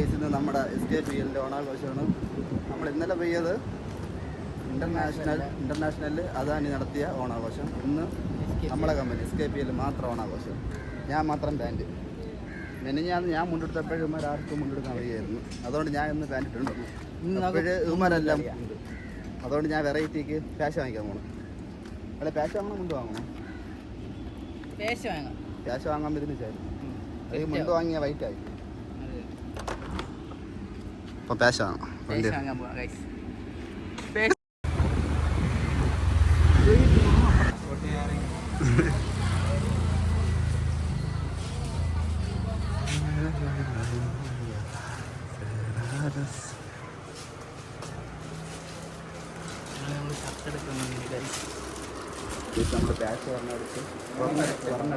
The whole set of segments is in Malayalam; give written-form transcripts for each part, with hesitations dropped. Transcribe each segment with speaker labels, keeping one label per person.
Speaker 1: ഇന്ന് നമ്മുടെ SKPL ഓണാഘോഷമാണ്. നമ്മൾ ഇന്നലെ പോയത് ഇന്റർനാഷണൽ അദാനി നടത്തിയ ഓണാഘോഷം. ഇന്ന് നമ്മളെ കമ്പനി SKPL മാത്രം ഓണാഘോഷം. ഞാൻ മാത്രം പാൻറ്റ്. ഞാൻ മുണ്ടെടുത്തപ്പോഴും ആർക്കും മുണ്ടെടുക്കാൻ വയ്യായിരുന്നു. അതുകൊണ്ട് ഞാൻ ഇന്ന് പാൻറ്റ് ഇട്ടുണ്ട്. ഇവന്മാരെല്ലാം ഉണ്ട്. അതുകൊണ്ട് ഞാൻ വെറൈറ്റിക്ക് ക്യാഷ് വാങ്ങിക്കാൻ പോകണം. അല്ലെ ക്യാഷ് വാങ്ങണം, മുണ്ട് വാങ്ങണം? ക്യാഷ് വാങ്ങാൻ ബുദ്ധിമുട്ടായിരുന്നു. അത് മുണ്ട് വാങ്ങിയ വൈറ്റായി. അപ്പം ക്യാഷ് വാങ്ങാം. നമ്മൾ ക്യാഷ് പറഞ്ഞെടുത്ത് പറഞ്ഞ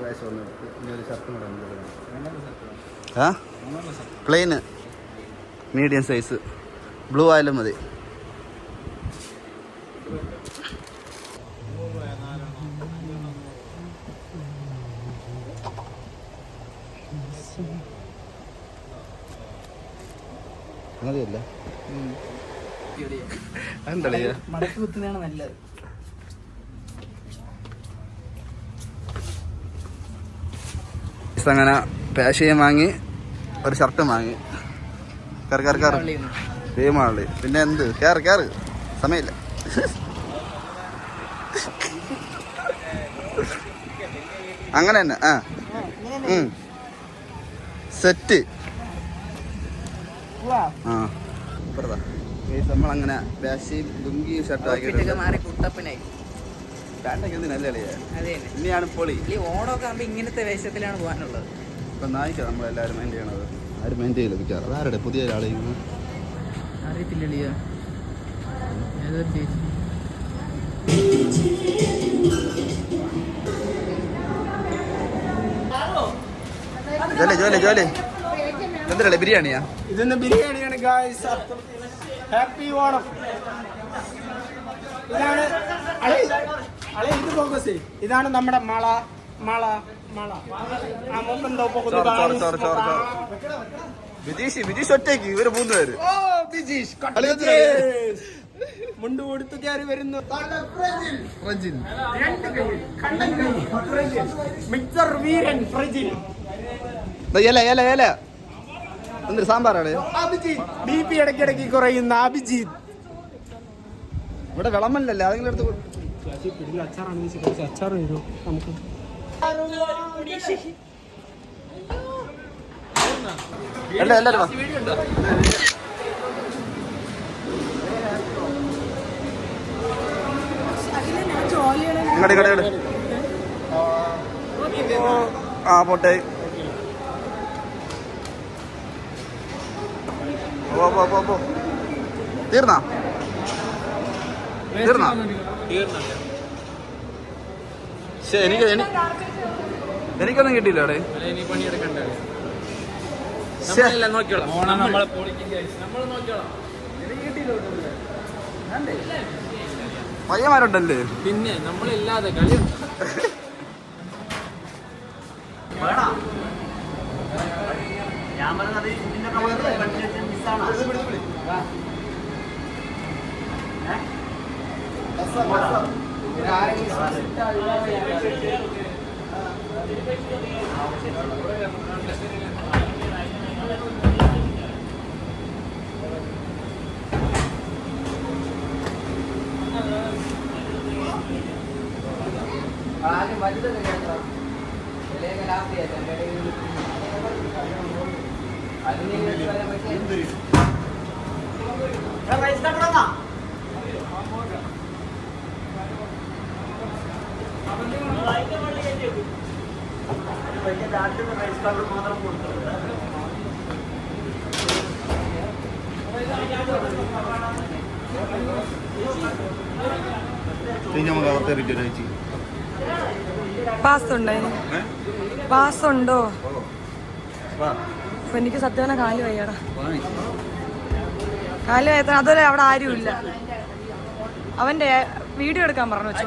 Speaker 1: ക്യാഷ് പറഞ്ഞെടുത്ത് ഇനി ഒരു ഷർട്ടും കൂടെ പ്ലെയിന് മീഡിയം സൈസ് ബ്ലൂ ആയാലും മതി. മതിയല്ലേ?
Speaker 2: മടക്കി കുത്തുന്നതാണ് നല്ലത്.
Speaker 1: അങ്ങനെ പാഷയും വാങ്ങി ഒരു ഷർട്ടും വാങ്ങി. കയറി സെയിമാളി. പിന്നെ എന്ത് കയറ് സമയമില്ല. അങ്ങനെ തന്നെ. സെറ്റ്. നമ്മളങ്ങനെ പാഷയും ലുങ്കിയും ഷർട്ടും ആക്കിയിട്ട് ഇനിയാണ് പൊളി.
Speaker 2: ഓണമൊക്കെ ആകുമ്പോ ഇങ്ങനത്തെ വേഷത്തിലാണ് പോകാനുള്ളത്.
Speaker 1: ഇപ്പൊ നായിക്ക നമ്മളെല്ലാരും മൈൻഡ് ചെയ്യണത്. ആരും മൈൻഡ് ചെയ്യില്ല വിൽക്കാറ്. അതാരുടെ പുതിയ ഒരാളെ
Speaker 2: അറിയത്തില്ല. ഏതൊരു ചേച്ചി
Speaker 1: ജോലി എന്തല്ലേ ബിരിയാണിയാ?
Speaker 3: ഇതൊന്ന് ബിരിയാണിയാണ് ഗായ്സ്. ഹാപ്പി ഓണം. ഇതാണ് ഇത് ഫോക്കസ്. ഇതാണ് നമ്മുടെ മള.
Speaker 1: ബിജീഷ് ഒറ്റയ്ക്ക് ഇവര് 3 പേര്.
Speaker 3: മുണ്ട് കൊടുത്തു കയറി വരുന്നു. മിക്സർ വീരൻ ഫ്രിജിൽ.
Speaker 1: ഇല എന്തൊരു സാമ്പാറാണ്.
Speaker 3: അഭിജിത്ത് BP ഇടയ്ക്കിടയ്ക്ക് കുറയുന്ന അഭിജിത്ത്.
Speaker 1: ഇവിടെ വിളമല്ലല്ലേ അതെങ്കിലും എടുത്ത്
Speaker 3: അച്ചാർ വരും നമുക്ക്.
Speaker 1: എല്ലാരും ഇങ്ങോട്ട് പോട്ടെ. തീർന്നാ എനിക്കൊന്നും കിട്ടിയില്ല അവിടെ. പയ്യന്മാരുണ്ടല്ലേ?
Speaker 2: പിന്നെ നമ്മളില്ലാതെ കളിയുണ്ട്.
Speaker 1: ഞാൻ പറഞ്ഞത്
Speaker 4: പാസ് ഉണ്ടോ? എനിക്ക് സത്യം കാല് വയ്യടാ. കാല് വയ്യാത്ത അതുപോലെ അവിടെ ആരുമില്ല. അവന്റെ വീഡിയോ എടുക്കാൻ പറഞ്ഞു വെച്ചു.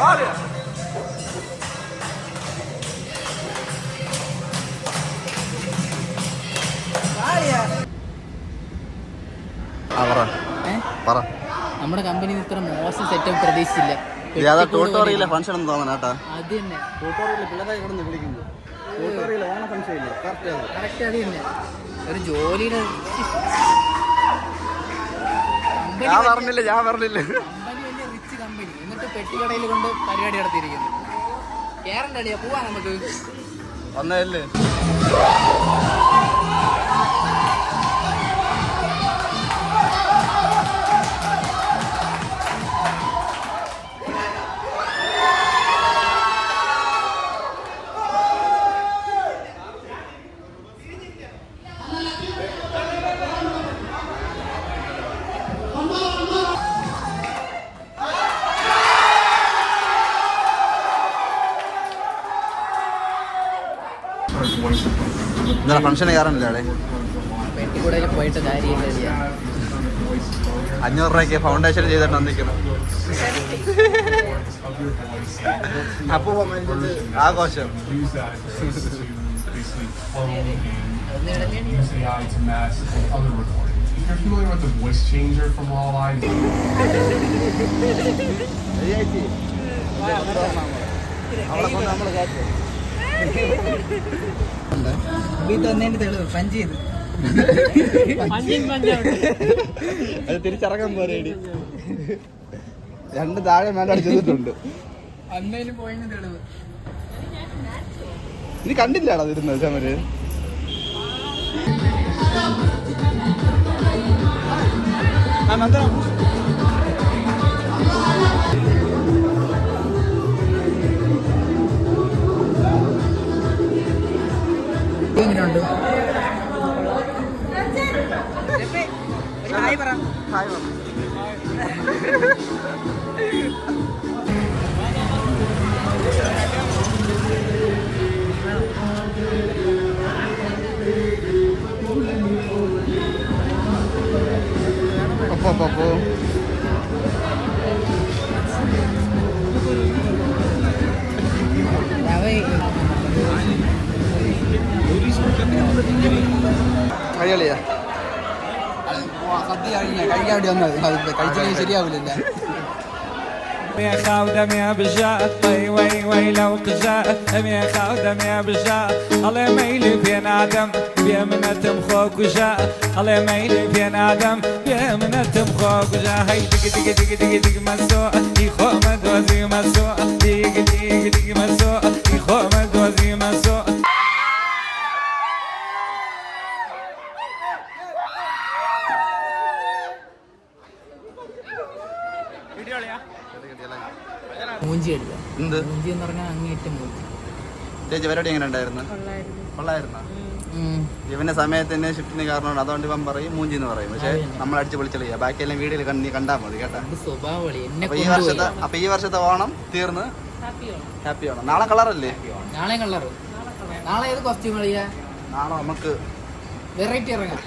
Speaker 1: പറ.
Speaker 2: നമ്മുടെ കമ്പനി ഇത്ര മോശം സെറ്റപ്പ് പ്രതീക്ഷിച്ചില്ല.
Speaker 1: ട്യൂട്ടോറിയലെ ഫംഗ്ഷൻ എന്ന് തോന്നണം കേട്ടാ.
Speaker 2: അത് തന്നെ
Speaker 1: ട്യൂട്ടോറിയൽ പിള്ളേരെ കിടന്ന് വിളിക്കുന്നു. ട്യൂട്ടോറിയൽ ഓണ ഫംഗ്ഷൻ ഇല്ലേ, കറക്റ്റ് അത്.
Speaker 2: കറക്റ്റ് അത് തന്നെ. ഒരു ജോലിയുടെ
Speaker 1: ഞാൻ പറഞ്ഞില്ല.
Speaker 2: കമ്പനി വലിയ റിച്ച് കമ്പനി, എന്നിട്ട് പെട്ടിക്കടയിൽ കൊണ്ട് പരിപാടി നടത്തിയിരിക്കുന്നു. കേറണ്ട അടിയാ, പോവാ നമുക്ക്.
Speaker 1: ഒന്നല്ലേ ഇന്നലെ ഫംഗ്ഷന് കയറാനില്ല അവിടെ.
Speaker 2: പെട്ടിക്കടയിൽ പോയിട്ട് കാര്യമില്ല.
Speaker 1: 500 രൂപയ്ക്ക് ഫൗണ്ടേഷൻ ചെയ്തിട്ട് വന്നിരിക്കണം. അപ്പൊ ആഘോഷം.
Speaker 5: You're familiar with the voice changer from All Eyes?
Speaker 2: തെളിവ് പഞ്ച് ചെയ്ത്
Speaker 1: അത് തിരിച്ചിറങ്ങാൻ പോരേ. 2 താഴെ മേലെ ചെയ്തിട്ടുണ്ട്.
Speaker 2: അന്നേലും പോയിന് തെളിവ്.
Speaker 1: നീ കണ്ടില്ലാടാ ഇരുന്നത് ചമര്?
Speaker 2: എങ്ങനെയുണ്ട്? ഹായ് പറ.
Speaker 1: ഹായ് പറ. അപ്പോ കഴിയാ സദ്യ കഴിക്കാൻ വേണ്ടി വന്നത്. കഴിച്ചില്ലെങ്കിൽ ശരിയാവില്ല.
Speaker 6: يا خاودم يا بجاء وي وي وي لو بجاء يا خاودم يا بجاء الله ميلي بين آدم بيمنة مخوك وجاء الله ميلي بين آدم بيمنة مخوك وجاء هاي دق دق دق دق دق مسوء يخو مدوزي مسوء دق دق دق مسوء يخو مدوزي مسوء.
Speaker 2: മൂഞ്ചി എടുക്കുക.
Speaker 1: എന്ത്
Speaker 2: മൂഞ്ചി എന്ന് പറഞ്ഞാൽ അങ്ങേറ്റം മൂഞ്ചി.
Speaker 1: ചേച്ചി പരിപാടി എങ്ങനെ ഉണ്ടായിരുന്നു? കൊള്ളായിരുന്നോ? ഇവന്റെ സമയത്തിന് ഷിഫ്റ്റിന് കാരണമാണ്. അതുകൊണ്ട് ഇവൻ പറയും മൂഞ്ചി എന്ന് പറയും. പക്ഷെ നമ്മൾ അടിച്ച് പൊളിച്ചളിയാ. ബാക്കിയെല്ലാം വീഡിയോയിൽ നീ കണ്ടാൽ മതി കേട്ടാ.
Speaker 2: സ്വഭാവളി എന്നെ
Speaker 1: അപ്പൊ ഈ വർഷത്തെ ഓണം തീർന്ന് ഹാപ്പി ഓണം. നാളെ കളറല്ലേ?
Speaker 2: നാളെ കളറ്. നാളെ ഏത് കോസ്റ്റ്യൂം കളിയാ?
Speaker 1: നാളെ നമുക്ക്
Speaker 2: വെറൈറ്റി ഇറങ്ങാം.